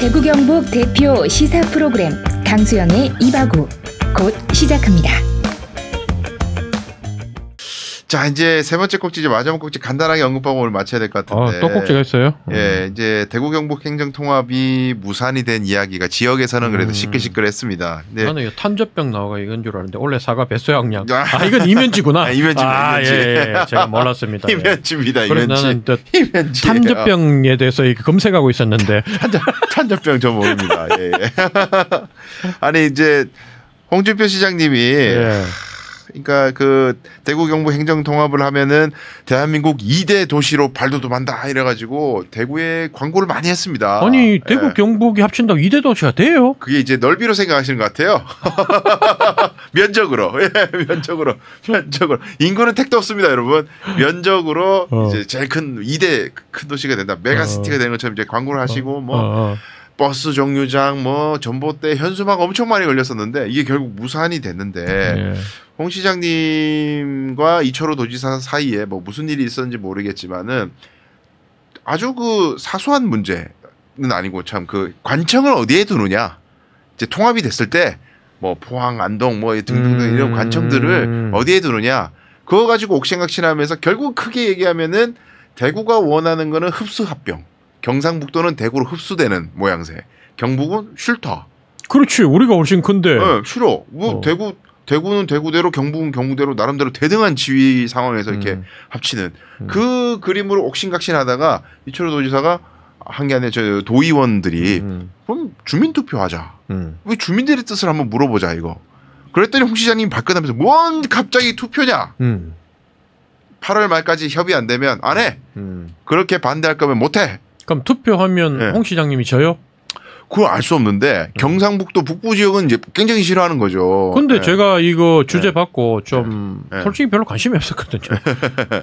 대구 경북 대표 시사 프로그램 강수영의 이바구 곧 시작합니다. 자, 이제 세 번째 꼭지, 이제 마지막 꼭지 간단하게 언급하고 오늘 마쳐야 될 것 같은데. 또 꼭지가 있어요? 예, 이제 대구 경북 행정통합이 무산이 된 이야기가 지역에서는 그래도 시끌시끌했습니다. 나는 이거 탄저병 나와가 이건 줄 알았는데 원래 사과 배수양량. 이건 이면지구나. 이면지. 예, 제가 몰랐습니다. 이면지입니다. 그래 나는 이면지. 탄저병에 대해서 검색하고 있었는데. 탄저병 저 모릅니다. 예. 아니 이제 홍준표 시장님이. 예. 그러니까 그 대구 경북 행정 통합을 하면은 대한민국 2대 도시로 발돋움한다 이래가지고 대구에 광고를 많이 했습니다. 아니 대구 경북이 합친다고 2대 도시가 돼요? 그게 이제 넓이로 생각하시는 것 같아요. 면적으로, 면적으로 인구는 택도 없습니다, 여러분. 면적으로 이제 제일 큰 2대 큰 도시가 된다, 메가시티가 되는 것처럼 이제 광고를 하시고 버스 정류장, 전봇대, 현수막 엄청 많이 걸렸었는데 이게 결국 무산이 됐는데 홍 시장님과 이철호 도지사 사이에 무슨 일이 있었는지 모르겠지만은 아주 그 사소한 문제는 아니고 참 그 관청을 어디에 두느냐, 이제 통합이 됐을 때 포항, 안동 등등 이런 관청들을 어디에 두느냐 그거 가지고 옥신각신하면서 결국 크게 얘기하면은 대구가 원하는 거는 흡수합병. 경상북도는 대구로 흡수되는 모양새. 경북은 싫다. 그렇지. 우리가 훨씬 큰데. 네, 싫어. 대구는 대구대로, 경북은 경북대로 나름대로 대등한 지위 상황에서 이렇게 합치는 그 그림으로 옥신각신하다가 이철호 도지사가 한 게 아니라 저 도의원들이 그럼 주민투표하자. 왜 주민들의 뜻을 한번 물어보자 이거. 그랬더니 홍 시장님이 발끈하면서 뭔 갑자기 투표냐. 8월 말까지 협의 안 되면 안 해. 그렇게 반대할 거면 못 해. 그럼 투표하면 홍 시장님이 져요? 그걸 알 수 없는데 경상북도 북부 지역은 이제 굉장히 싫어하는 거죠. 근데 제가 이거 주제 받고 좀 솔직히 별로 관심이 없었거든요.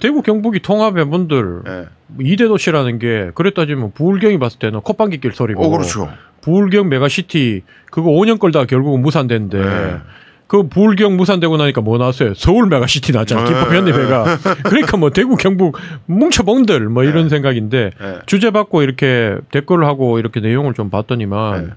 대구 경북이 통합의 분들 2대 도시라는 게 그래 따지면 부울경이 봤을 때는 콧방귀낄 소리고. 그렇죠. 부울경 메가시티 그거 5년 걸다가 결국은 무산됐는데 그 부울경 무산되고 나니까 뭐 나왔어요? 서울 메가시티 나왔잖아. 김포현대회가. 그러니까 대구 경북 뭉쳐본들 이런 생각인데 주제 받고 이렇게 댓글을 하고 이렇게 내용을 좀 봤더니만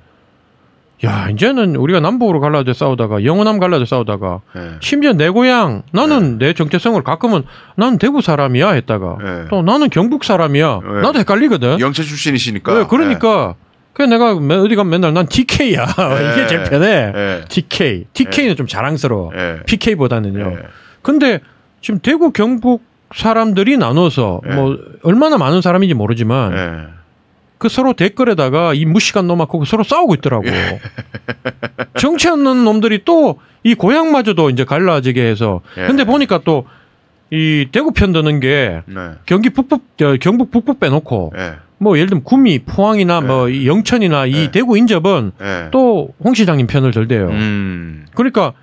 야 이제는 우리가 남북으로 갈라져 싸우다가 영호남 갈라져 싸우다가 심지어 내 고향 나는 내 정체성을 가끔은 나는 대구 사람이야 했다가 또 나는 경북 사람이야. 나도 헷갈리거든. 영채 출신이시니까. 그러니까 그래 내가 어디 가면 맨날 난 TK야. 이게 제일 편해. TK는 좀 자랑스러워. PK보다는요. 근데 지금 대구 경북 사람들이 나눠서 얼마나 많은 사람인지 모르지만 그 서로 댓글에다가 이 무식한 놈하고 서로 싸우고 있더라고. 정치 없는 놈들이 또 이 고향마저도 이제 갈라지게 해서. 근데 보니까 또 이 대구 편 드는 게 경북 북부 빼놓고 예를 들면 구미, 포항이나 영천이나 이 대구 인접은 또 홍 시장님 편을 들대요. 그러니까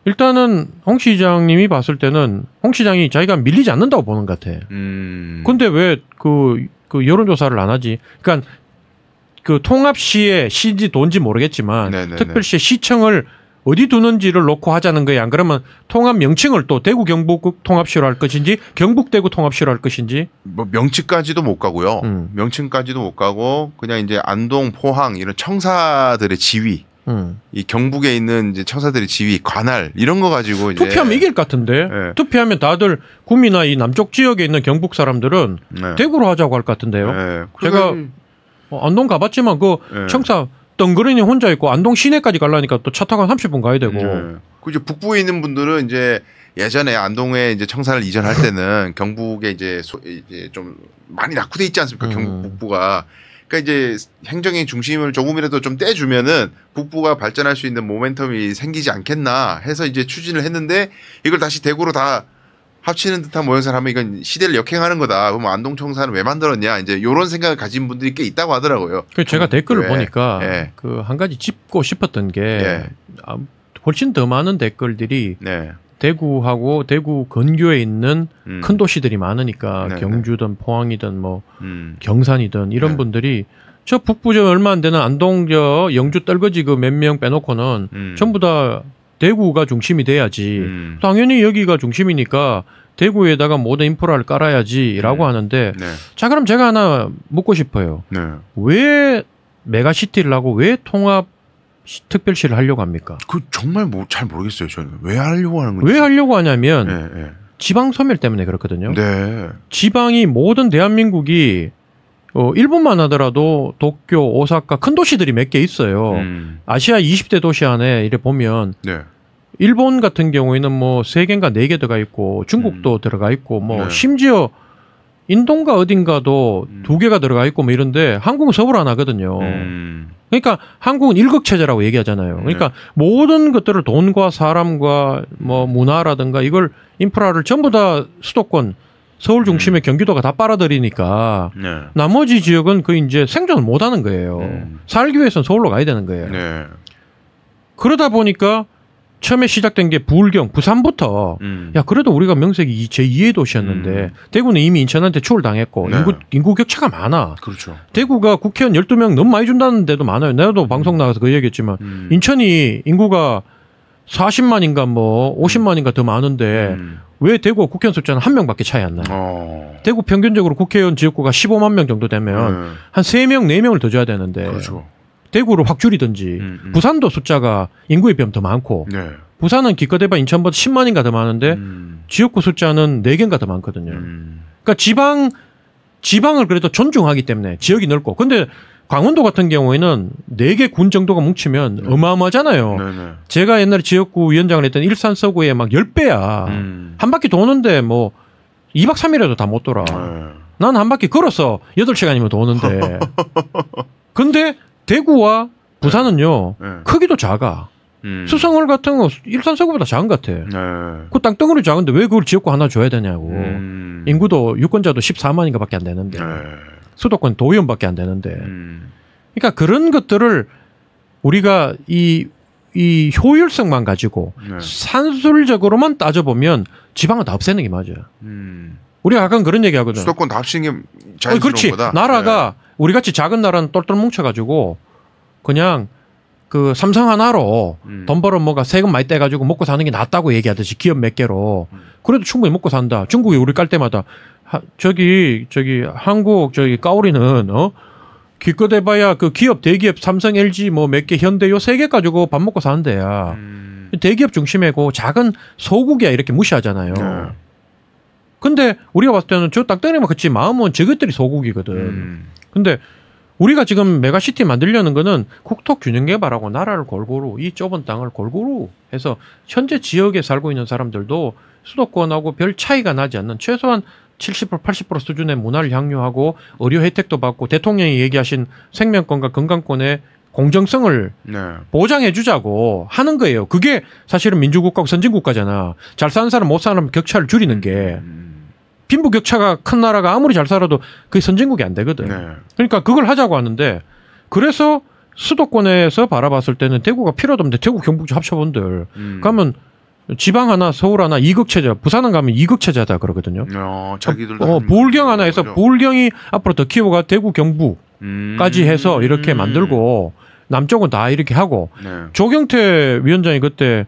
일단은 홍 시장님이 봤을 때는 홍 시장이 자기가 밀리지 않는다고 보는 것 같아. 근데 왜 그 여론조사를 안 하지? 그러니까 그 통합시에 시인지 돈지 모르겠지만 특별시의 시청을 어디 두는지를 놓고 하자는 거야. 안 그러면 통합 명칭을 또 대구 경북 통합시로 할 것인지 경북 대구 통합시로 할 것인지 명칭까지도 못 가고요. 명칭까지도 못 가고 그냥 이제 안동, 포항 이런 청사들의 지위, 이 경북에 있는 이제 청사들의 지위, 관할 이런 거 가지고 이제 투표하면 이길 것 같은데. 투표하면 다들 구미나 이 남쪽 지역에 있는 경북 사람들은 대구로 하자고 할 것 같은데요. 제가 안동 가봤지만 청사 덩그러니 혼자 있고 안동 시내까지 가려니까 또 차 타고 30분 가야 되고. 그 이제 북부에 있는 분들은 이제 예전에 안동에 이제 청사를 이전할 때는 경북에 이제 좀 많이 낙후돼 있지 않습니까? 경북 북부가. 그러니까 이제 행정의 중심을 조금이라도 좀 떼주면은 북부가 발전할 수 있는 모멘텀이 생기지 않겠나 해서 이제 추진을 했는데 이걸 다시 대구로 다 합치는 듯한 모양새를 하면 이건 시대를 역행하는 거다. 그럼 안동 청사는 왜 만들었냐? 이제 이런 생각을 가진 분들이 꽤 있다고 하더라고요. 제가 댓글을 보니까 그 한 가지 짚고 싶었던 게 훨씬 더 많은 댓글들이 대구하고 대구 근교에 있는 큰 도시들이 많으니까 경주든 포항이든 경산이든 이런 분들이 저 북부 저 얼마 안 되는 안동 저 영주 떨거지 그 몇 명 빼놓고는 전부 다 대구가 중심이 돼야지. 당연히 여기가 중심이니까 대구에다가 모든 인프라를 깔아야지라고 하는데 자 그럼 제가 하나 묻고 싶어요. 왜 메가시티를 하고 왜 통합 특별시를 하려고 합니까? 그 정말 뭐 잘 모르겠어요. 저는 왜 하려고 하는 건지. 왜 하려고 하냐면 지방 소멸 때문에 그렇거든요. 네. 지방이 모든 대한민국이 일본만 하더라도 도쿄, 오사카 큰 도시들이 몇 개 있어요. 아시아 20대 도시 안에 이래 보면 일본 같은 경우에는 뭐 3개인가 4개 들어가 있고 중국도 들어가 있고 뭐 심지어 인도인가 어딘가도 2개가 들어가 있고 뭐 이런데 한국은 서울 안 하거든요. 그러니까 한국은 일극체제라고 얘기하잖아요. 그러니까 모든 것들을 돈과 사람과 뭐 문화라든가 이걸 인프라를 전부 다 수도권 서울 중심의 경기도가 다 빨아들이니까 나머지 지역은 그 이제 생존을 못 하는 거예요. 살기 위해서는 서울로 가야 되는 거예요. 그러다 보니까 처음에 시작된 게 부울경, 부산부터 야 그래도 우리가 명색이 제2의 도시였는데 대구는 이미 인천한테 추월당했고 인구 격차가 많아. 그렇죠. 대구가 국회의원 12명 너무 많이 준다는 데도 많아요. 내가도 방송 나가서 그 얘기했지만 인천이 인구가 40만인가 뭐 50만인가 더 많은데 왜 대구가 국회의원 숫자는 1명밖에 차이 안 나요. 대구 평균적으로 국회의원 지역구가 15만 명 정도 되면 한 3명, 4명을 더 줘야 되는데 그렇죠. 대구를 확 줄이든지 부산도 숫자가 인구에 비하면 더 많고 부산은 기껏해봐 인천보다 10만인가 더 많은데 지역구 숫자는 4개인가 더 많거든요. 그러니까 지방을 그래도 존중하기 때문에 지역이 넓고 근데 강원도 같은 경우에는 4개 군 정도가 뭉치면 어마어마하잖아요. 제가 옛날에 지역구 위원장을 했던 일산 서구에 막 10배야. 한 바퀴 도는데 뭐 2박 3일에도 다 못 돌아. 난 한 바퀴 걸어서 8시간이면 도는데 근데 대구와 부산은요 크기도 작아. 수성을 같은 거 일산 서구보다 작은 것 같아. 그 땅덩어리 작은데 왜 그걸 지역구 하나 줘야 되냐고. 인구도 유권자도 14만인가 밖에 안 되는데 수도권 도의원밖에 안 되는데 그러니까 그런 것들을 우리가 이 효율성만 가지고 산술적으로만 따져보면 지방은 다 없애는 게 맞아요. 우리가 약간 그런 얘기 하거든. 수도권 다 합치는 게 자연스러운 그렇지. 거다. 나라가 우리 같이 작은 나라는 똘똘 뭉쳐가지고 그냥 그 삼성 하나로 돈 벌어 뭐가 세금 많이 떼가지고 먹고 사는 게 낫다고 얘기하듯이 기업 몇 개로 그래도 충분히 먹고 산다. 중국이 우리 깔 때마다 저기 한국 까오리는 기껏해봐야 그 기업 대기업 삼성 LG 뭐 몇 개 현대 요 3개 가지고 밥 먹고 사는 데야. 대기업 중심이고 작은 소국이야 이렇게 무시하잖아요. 근데 우리가 봤을 때는 저 땅덩이만 그치 마음은 저것들이 소국이거든. 근데 우리가 지금 메가시티 만들려는 거는 국토 균형 개발하고 나라를 골고루 이 좁은 땅을 골고루 해서 현재 지역에 살고 있는 사람들도 수도권하고 별 차이가 나지 않는 최소한 70% 80% 수준의 문화를 향유하고 의료 혜택도 받고 대통령이 얘기하신 생명권과 건강권의 공정성을 보장해 주자고 하는 거예요. 그게 사실은 민주국가고 선진국가잖아. 잘 사는 사람 못 사는 사람 격차를 줄이는 게 빈부 격차가 큰 나라가 아무리 잘 살아도 그게 선진국이 안 되거든. 그러니까 그걸 하자고 하는데 그래서 수도권에서 바라봤을 때는 대구가 필요도 없는데 대구 경북 합쳐본들 가면 지방 하나 서울 하나 이극체제 부산은 가면 이극체제다 그러거든요. 자기들도 부울경 하나 해서 부울경이 앞으로 더 키워가 대구 경북까지 해서 이렇게 만들고 남쪽은 다 이렇게 하고 조경태 위원장이 그때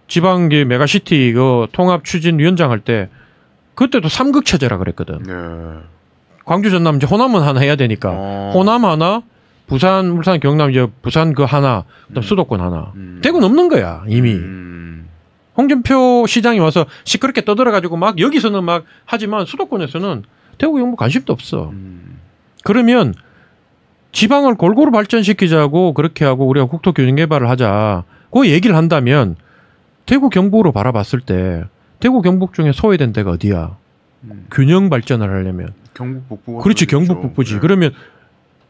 지방기 메가시티 그 통합 추진 위원장 할 때 그때도 삼극체제라 그랬거든. 광주 전남 이제 호남은 하나 해야 되니까 호남 하나 부산 울산 경남 이제 부산 그 하나 그다음 수도권 하나 대구는 없는 거야 이미. 홍준표 시장이 와서 시끄럽게 떠들어가지고 막 여기서는 막 하지만 수도권에서는 대구 경북 관심도 없어. 그러면 지방을 골고루 발전시키자고 그렇게 하고 우리가 국토 균형 개발을 하자. 그 얘기를 한다면 대구 경북으로 바라봤을 때 대구 경북 중에 소외된 데가 어디야? 균형 발전을 하려면 경북 북부. 그렇지 경북 북부지. 그러면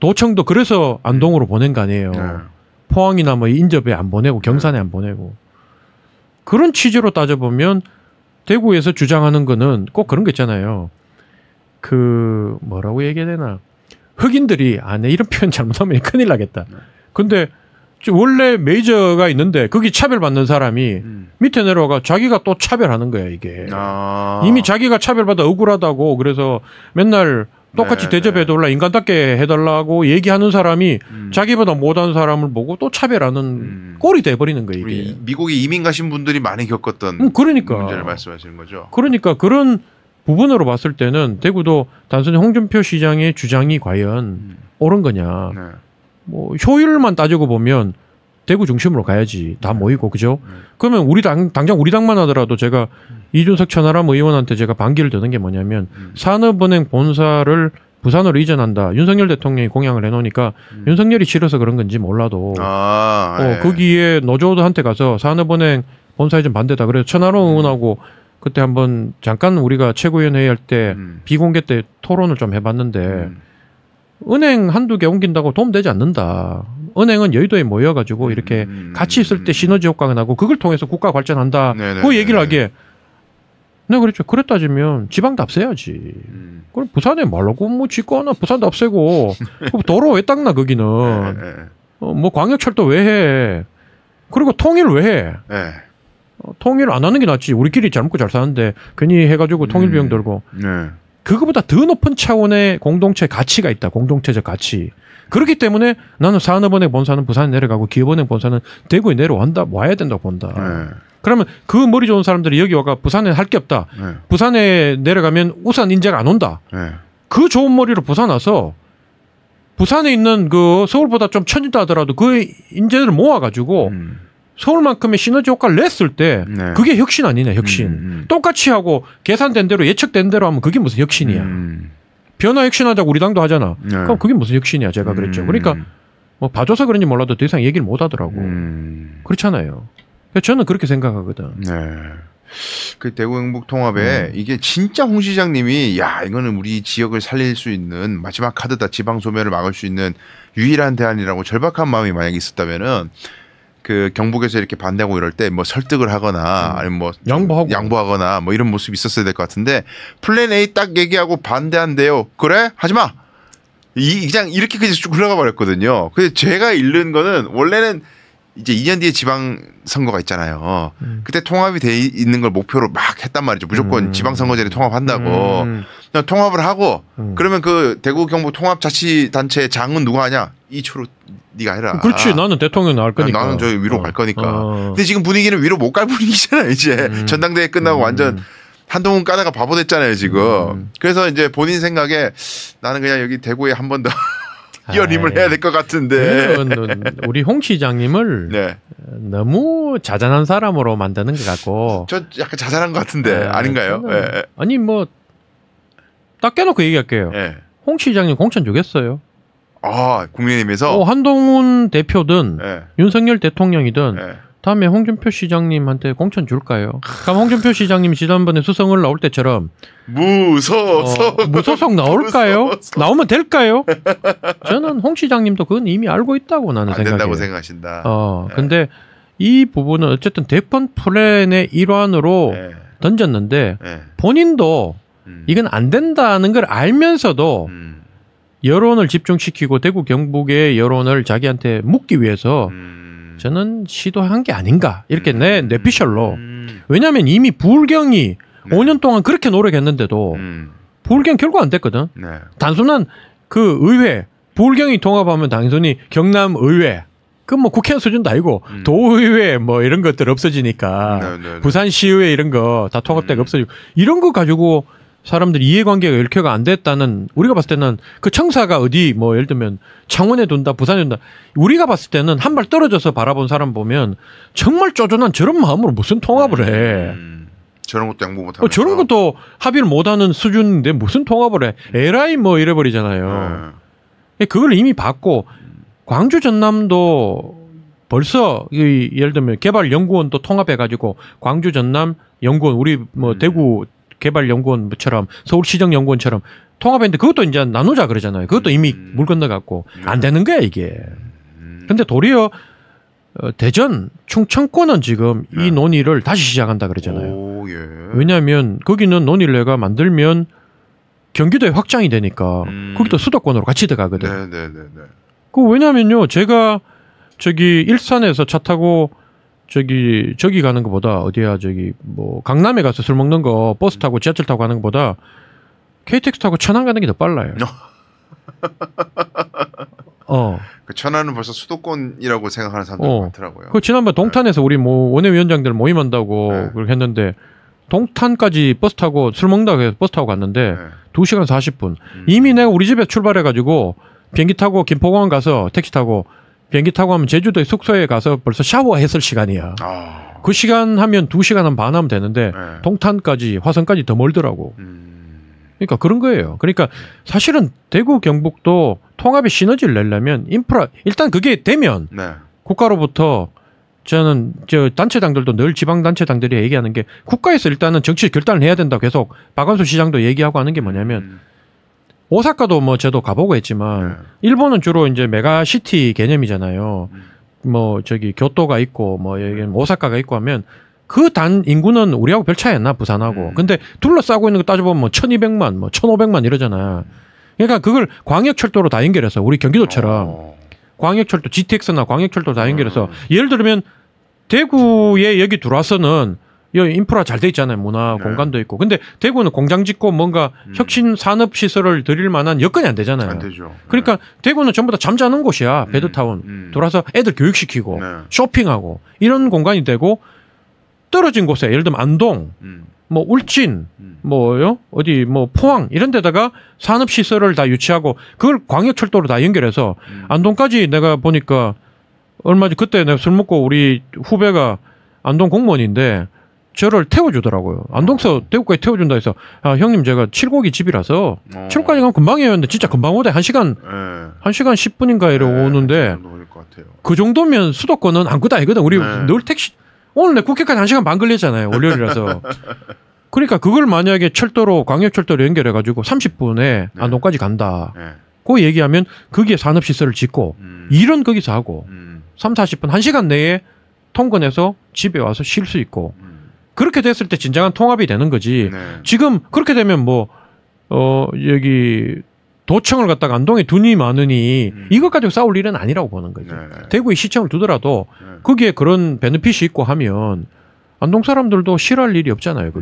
도청도 그래서 안동으로 보낸 거 아니에요. 포항이나 뭐 인접에 안 보내고 경산에 안 보내고. 그런 취지로 따져보면 대구에서 주장하는 거는 꼭 그런 거 있잖아요. 그 뭐라고 얘기해야 되나. 흑인들이 내 이런 표현 잘못하면 큰일 나겠다. 근데 원래 메이저가 있는데 거기 차별받는 사람이 밑에 내려와가 자기가 또 차별하는 거야 이게. 이미 자기가 차별받아 억울하다고 그래서 맨날 똑같이 대접해달라 인간답게 해달라고 얘기하는 사람이 자기보다 못한 사람을 보고 또 차별하는 꼴이 돼버리는 거예요. 이게. 미국에 이민 가신 분들이 많이 겪었던 그러니까. 문제를 말씀하시는 거죠. 그러니까 그런 부분으로 봤을 때는 대구도 단순히 홍준표 시장의 주장이 과연 옳은 거냐. 뭐 효율만 따지고 보면 대구 중심으로 가야지 다 모이고 그죠? 그러면 우리 당장 우리 당만 하더라도 제가 이준석 천하람 의원한테 제가 반기를 드는 게 뭐냐면 산업은행 본사를 부산으로 이전한다. 윤석열 대통령이 공약을 해놓으니까 윤석열이 싫어서 그런 건지 몰라도 거기에 노조한테 가서 산업은행 본사 이전 반대다. 그래서 천하람 의원하고 그때 한번 잠깐 우리가 최고위원 회의 할 때 비공개 때 토론을 좀 해봤는데 은행 한두 개 옮긴다고 도움되지 않는다. 은행은 여의도에 모여가지고 이렇게 같이 있을 때 시너지 효과가 나고 그걸 통해서 국가 발전한다. 그 얘기를 하기에 내가 그랬죠. 그래 따지면 지방도 없애야지. 그럼 부산에 말라고 뭐 짓거나 부산도 없애고 도로 왜 닦나 거기는. 뭐 광역철도 왜 해. 그리고 통일 왜 해. 통일 안 하는 게 낫지. 우리끼리 잘 먹고 잘 사는데 괜히 해가지고 통일 비용 들고. 그거보다 더 높은 차원의 공동체 가치가 있다. 공동체적 가치. 그렇기 때문에 나는 산업은행 본사는 부산에 내려가고 기업은행 본사는 대구에 와야 된다고 본다. 그러면 그 머리 좋은 사람들이 여기 와가 부산에 할 게 없다. 부산에 내려가면 우산 인재가 안 온다. 그 좋은 머리로 부산 와서 부산에 있는 그 서울보다 좀 천이다 하더라도 그 인재들을 모아가지고 서울만큼의 시너지 효과를 냈을 때 그게 혁신 아니냐 혁신. 똑같이 하고 계산된 대로 예측된 대로 하면 그게 무슨 혁신이야. 변화 혁신하자고 우리 당도 하잖아. 그럼 그게 무슨 혁신이야 제가 그랬죠. 그러니까 뭐 봐줘서 그런지 몰라도 더 이상 얘기를 못 하더라고. 그렇잖아요. 저는 그렇게 생각하거든. 그 대구 경북 통합에 이게 진짜 홍 시장님이 야 이거는 우리 지역을 살릴 수 있는 마지막 카드다. 지방 소멸을 막을 수 있는 유일한 대안이라고 절박한 마음이 만약에 있었다면은 그 경북에서 이렇게 반대하고 이럴 때 뭐 설득을 하거나 아니면 뭐 양보하거나 뭐 이런 모습이 있었어야 될 것 같은데 플랜 A 딱 얘기하고 반대한대요. 그래? 하지 마. 그냥 이렇게 그냥 쭉 흘러가 버렸거든요. 근데 제가 잃는 거는 원래는 이제 2년 뒤에 지방선거가 있잖아요. 그때 통합이 돼 있는 걸 목표로 막 했단 말이죠. 무조건 지방선거제를 통합한다고. 통합을 하고 그러면 그 대구 경북 통합자치단체 장은 누가 하냐? 이초로 네가 해라. 그렇지. 나는 대통령 나올 거니까. 나는 저 위로 갈 거니까. 근데 지금 분위기는 위로 못 갈 분위기잖아요. 이제 전당대회 끝나고 완전 한동훈 까다가 바보 됐잖아요. 지금. 그래서 이제 본인 생각에 나는 그냥 여기 대구에 한 번 더 이어림을 해야 될 것 같은데. 우리 홍 시장님을 너무 자잘한 사람으로 만드는 것 같고. 저 약간 자잘한 것 같은데 아닌가요? 아니 뭐 딱 깨놓고 얘기할게요. 홍 시장님 공천 주겠어요? 국민의힘에서 한동훈 대표든 윤석열 대통령이든 다음에 홍준표 시장님한테 공천 줄까요? 그럼 홍준표 시장님 지난번에 수성을 나올 때처럼 무소속 나올까요? 나오면 될까요? 저는 홍 시장님도 그건 이미 알고 있다고 나는 생각해요. 안 된다고 생각하신다. 근데 이 부분은 어쨌든 대권 플랜의 일환으로 던졌는데 본인도 이건 안 된다는 걸 알면서도 여론을 집중시키고 대구 경북의 여론을 자기한테 묻기 위해서 저는 시도한 게 아닌가 이렇게 내 뇌피셜로. 왜냐하면 이미 부울경이 5년 동안 그렇게 노력했는데도 부울경 결과 안 됐거든. 단순한 그 의회 부울경이 통합하면 단순히 경남 의회 그 뭐 국회의원 수준도 아니고 도의회 뭐 이런 것들 없어지니까 부산시의회 이런 거 다 통합되고 없어지고 이런 거 가지고 사람들이 이해관계가 일켜가 안 됐다는 우리가 봤을 때는 그 청사가 어디 뭐 예를 들면 창원에 둔다 부산에 둔다 우리가 봤을 때는 한 발 떨어져서 바라본 사람 보면 정말 쪼잔한 저런 마음으로 무슨 통합을 해. 저런 것도 양보 못하고 저런 것도 합의를 못하는 수준인데 무슨 통합을 해. 에라이 뭐 이래버리잖아요. 그걸 이미 봤고 광주 전남도 벌써 예를 들면 개발연구원도 통합해가지고 광주 전남 연구원 우리 뭐 대구 개발연구원처럼 서울시정연구원처럼 통합했는데 그것도 이제 나누자 그러잖아요. 그것도 이미 물 건너갔고 안 되는 거야 이게. 근데 도리어 대전, 충청권은 지금 이 논의를 다시 시작한다 그러잖아요. 왜냐하면 거기는 논의를 내가 만들면 경기도에 확장이 되니까 거기도 수도권으로 같이 들어가거든. 그 왜냐하면요 제가 저기 일산에서 차 타고 저기 가는 것보다 어디야 저기 뭐 강남에 가서 술 먹는 거 버스 타고 지하철 타고 가는 것보다 KTX 타고 천안 가는 게 더 빨라요. 그 천안은 벌써 수도권이라고 생각하는 사람들 많더라고요. 그 지난번 동탄에서 우리 뭐 원내위원장들 모임한다고 그렇게 했는데 동탄까지 버스 타고 술 먹는다고 해서 버스 타고 갔는데 2시간 40분. 이미 내가 우리 집에 출발해가지고 비행기 타고 김포공항 가서 택시 타고 비행기 타고 하면 제주도의 숙소에 가서 벌써 샤워했을 시간이야. 그 시간 하면 2시간 반 하면 되는데 동탄까지 화성까지 더 멀더라고. 그러니까 그런 거예요. 그러니까 사실은 대구 경북도 통합의 시너지를 내려면 인프라 일단 그게 되면 국가로부터 저는 저 단체당들도 늘 지방단체당들이 얘기하는 게 국가에서 일단은 정치 결단을 해야 된다. 계속 박완수 시장도 얘기하고 하는 게 뭐냐면 오사카도 뭐 저도 가보고 했지만 일본은 주로 이제 메가시티 개념이잖아요. 뭐 저기 교토가 있고 뭐 여기 오사카가 있고 하면 그 단 인구는 우리하고 별 차이 안 나 부산하고. 근데 둘러싸고 있는 거 따져보면 뭐 1200만 뭐 1500만 이러잖아. 그러니까 그걸 광역철도로 다 연결해서 우리 경기도처럼 광역철도 GTX나 광역철도 다 연결해서 예를 들면 대구에 여기 들어와서는 여기 인프라 잘 돼 있잖아요. 문화 공간도 있고. 근데 대구는 공장 짓고 뭔가 혁신 산업 시설을 드릴 만한 여건이 안 되잖아요. 안 되죠. 그러니까 대구는 전부 다 잠자는 곳이야. 베드타운. 돌아서 애들 교육시키고 쇼핑하고 이런 공간이 되고 떨어진 곳에 예를 들면 안동, 뭐 울진, 뭐요 어디 뭐 포항 이런 데다가 산업 시설을 다 유치하고 그걸 광역철도로 다 연결해서 안동까지 내가 보니까 얼마 전 그때 내가 술 먹고 우리 후배가 안동 공무원인데 저를 태워주더라고요. 안동서 대구까지 태워준다 해서 아, 형님 제가 칠곡이 집이라서 칠곡까지 가면 금방이에요. 근데 진짜 금방 오대 1시간 10분인가 이러고 오는데 그 정도면 수도권은 안 끄다 이거든. 우리 늘 택시 오늘 내 국회까지 1시간 반 걸렸잖아요. 월요일이라서. 그러니까 그걸 만약에 철도로 광역철도로 연결해가지고 30분에 안동까지 간다. 그 얘기하면 거기에 산업시설을 짓고 일은 거기서 하고 3, 40분 1시간 내에 통근해서 집에 와서 쉴 수 있고 그렇게 됐을 때 진정한 통합이 되는 거지. 지금 그렇게 되면 뭐 여기 도청을 갖다가 안동에 돈이 많으니 이것 가지고 싸울 일은 아니라고 보는 거죠. 대구에 시청을 두더라도 거기에 그런 베네핏이 있고 하면 안동 사람들도 싫어할 일이 없잖아요.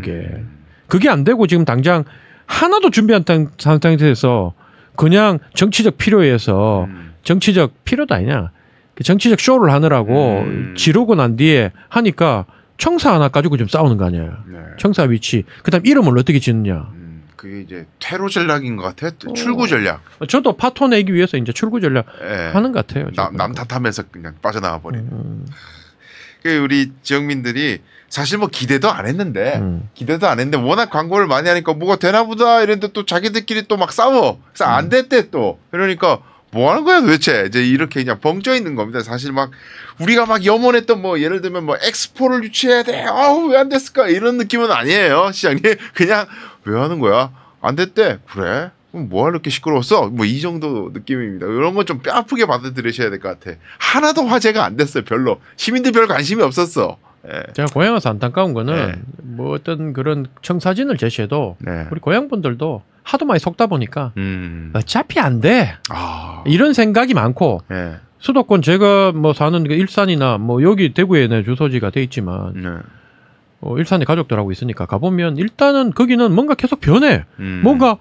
그게 안 되고 지금 당장 하나도 준비한 상태에서 그냥 정치적 필요에서 정치적 필요도 아니냐. 정치적 쇼를 하느라고 지르고 난 뒤에 하니까 청사 하나 가지고 좀 싸우는 거 아니에요. 청사 위치. 그다음 이름을 어떻게 짓느냐. 그게 이제 퇴로 전략인 것 같아. 출구 전략. 저도 파토 내기 위해서 이제 출구 전략 하는 것 같아요. 남 탓하면서 그냥 빠져나와 버리는. 우리 지역민들이 사실 뭐 기대도 안 했는데 워낙 광고를 많이 하니까 뭐가 되나 보다 이랬는데 또 자기들끼리 또 막 싸워. 그래서 안 됐대 또. 그러니까 뭐 하는 거야 도대체. 이제 이렇게 그냥 벙쪄 있는 겁니다. 사실 막 우리가 막 염원했던 뭐 예를 들면 뭐 엑스포를 유치해야 돼. 아우 왜 안 됐을까 이런 느낌은 아니에요. 시장님 그냥 왜 하는 거야? 안 됐대. 그래? 그럼 뭐하러 이렇게 시끄러웠어? 뭐 이 정도 느낌입니다. 이런 건 좀 뼈아프게 받아들이셔야 될 것 같아. 하나도 화제가 안 됐어요. 별로. 시민들 별 관심이 없었어. 제가 고향 와서 안타까운 거는 뭐 어떤 그런 청사진을 제시해도 우리 고향분들도 하도 많이 속다 보니까 어차피 안 돼. 이런 생각이 많고 수도권 제가 뭐 사는 일산이나 뭐 여기 대구에 내 주소지가 돼 있지만 일산에 가족들하고 있으니까 가보면 일단은 거기는 뭔가 계속 변해. 뭔가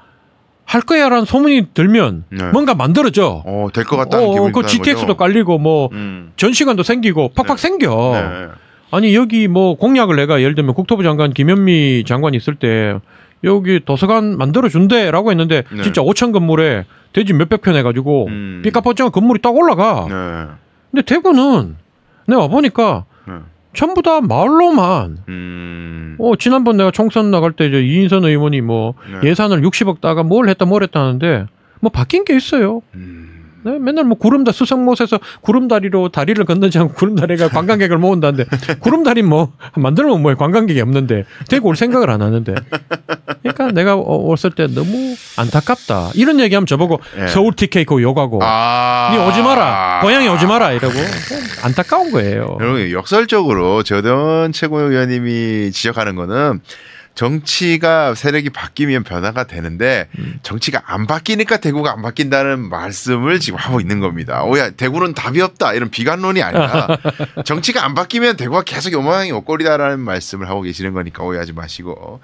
할 거야라는 소문이 들면 뭔가 만들어져. 될 것 같다는 기분이 그 GTX도 깔리고 뭐 전시관도 생기고 팍팍 생겨. 아니 여기 뭐 공약을 내가 예를 들면 국토부 장관 김현미 장관이 있을 때 여기 도서관 만들어준대라고 했는데 진짜 5천 건물에 대지 몇백 평 해가지고 삐까뻔쩍한 건물이 딱 올라가. 근데 대구는 내가 와보니까 전부 다 마을로만. 지난번 내가 총선 나갈 때 이인선 의원이 뭐 예산을 60억 따가 뭘 했다 하는데 뭐 바뀐 게 있어요. 네? 맨날 뭐 수성못에서 구름다리로 다리를 건너지 않고 구름다리가 관광객을 모은다는데 구름다리 뭐 만들면 뭐해 관광객이 없는데 대구 올 생각을 안 하는데. 그러니까 내가 왔을 때 너무 안타깝다. 이런 얘기하면 저보고 서울 TK 그거 욕하고 니 오지 마라. 고향에 오지 마라 이러고 안타까운 거예요. 여러분 역설적으로 저던 최고위원님이 지적하는 거는 정치가 세력이 바뀌면 변화가 되는데 정치가 안 바뀌니까 대구가 안 바뀐다는 말씀을 지금 하고 있는 겁니다. 오야 대구는 답이 없다 이런 비관론이 아니라 정치가 안 바뀌면 대구가 계속 요망이 옷걸이다라는 말씀을 하고 계시는 거니까 오해하지 마시고.